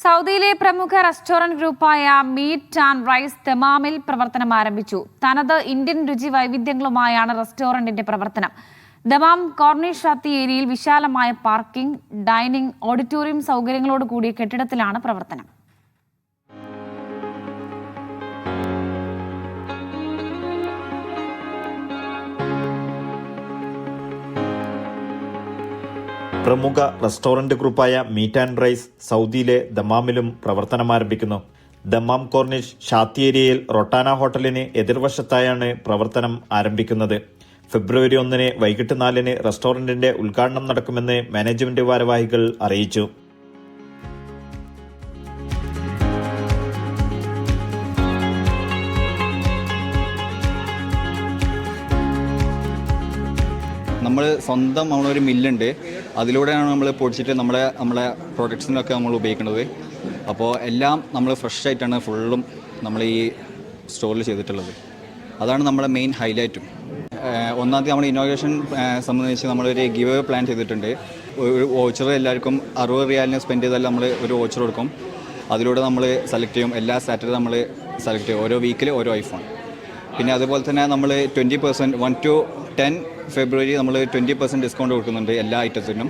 സൗദിയിലെ പ്രമുഖ restaurant ഗ്രൂപ്പായ meet and rice ദമാമിൽ പ്രവർത്തനം ആരംഭിച്ചു. തനത് ഇന്ത്യൻ രുചി വൈവിധ്യങ്ങളുമായാണ് റെസ്റ്റോറന്റിന്റെ പ്രവർത്തനം. ദമാം കോർണിഷ് ഷാത്തി ഏരിയയിൽ വിശാലമായ പാർക്കിംഗ്, ഡൈനിംഗ്, ഓഡിറ്റോറിയം സൗകര്യങ്ങളോട് കൂടിയ കെട്ടിടത്തിലാണ് പ്രവർത്തനം. പ്രമുഖ റെസ്റ്റോറന്റ് ഗ്രൂപ്പായ മീറ്റ് ആൻഡ് റൈസ് സൗദിയിലെ ദമാമിലും പ്രവർത്തനമാരംഭിക്കുന്നു. ദമാം കോർണിഷ് ഷാത്തി ഏരിയയിൽ റൊട്ടാന ഹോട്ടലിന് എതിർവശത്തായാണ് പ്രവർത്തനം ആരംഭിക്കുന്നത്. ഫെബ്രുവരി 1 വൈകിട്ട് 4 റെസ്റ്റോറന്റിന്റെ ഉദ്ഘാടനം നടക്കുമെന്ന് മാനേജ്മെന്റ് ഭാരവാഹികൾ അറിയിച്ചു. നമ്മൾ സ്വന്തം നമ്മളൊരു മില്ലുണ്ട്, അതിലൂടെയാണ് നമ്മൾ പൊടിച്ചിട്ട് നമ്മളെ പ്രൊഡക്ട്സിനൊക്കെ നമ്മൾ ഉപയോഗിക്കുന്നത്. അപ്പോൾ എല്ലാം നമ്മൾ ഫ്രഷ് ആയിട്ടാണ് ഫുള്ളും നമ്മൾ ഈ സ്റ്റോറിൽ ചെയ്തിട്ടുള്ളത്. അതാണ് നമ്മുടെ മെയിൻ ഹൈലൈറ്റും. ഒന്നാം തീയതി നമ്മൾ ഇനോഗ്രേഷൻ സംബന്ധിച്ച് നമ്മളൊരു ഗിവ് അവേ പ്ലാൻ ചെയ്തിട്ടുണ്ട്. ഒരു വോച്ചർ എല്ലാവർക്കും 60 റിയാലിന് സ്പെൻഡ് ചെയ്താൽ നമ്മൾ ഒരു വോച്ചർ കൊടുക്കും. അതിലൂടെ നമ്മൾ സെലക്ട് ചെയ്യും. എല്ലാ സാറ്റർഡേ നമ്മൾ സെലക്ട് ചെയ്യും. ഓരോ വീക്കിൽ ഓരോ ഐഫോൺ. പിന്നെ അതുപോലെ തന്നെ നമ്മൾ 20% 1 to 10 ഫെബ്രുവരി നമ്മൾ 20% ഡിസ്കൗണ്ട് കൊടുക്കുന്നുണ്ട് എല്ലാ ഐറ്റത്തിനും.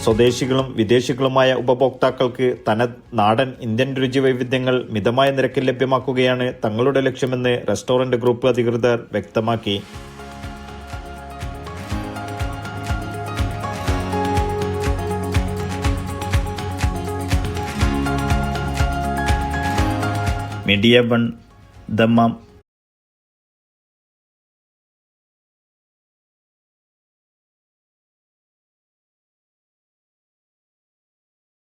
സ്വദേശികളും വിദേശികളുമായ ഉപഭോക്താക്കൾക്ക് തനത് നാടൻ ഇന്ത്യൻ രുചി വൈവിധ്യങ്ങൾ മിതമായ നിരക്കിൽ ലഭ്യമാക്കുകയാണ് തങ്ങളുടെ ലക്ഷ്യമെന്ന് റെസ്റ്റോറന്റ് ഗ്രൂപ്പ് അധികൃതർ വ്യക്തമാക്കി. Media 1 Dammam.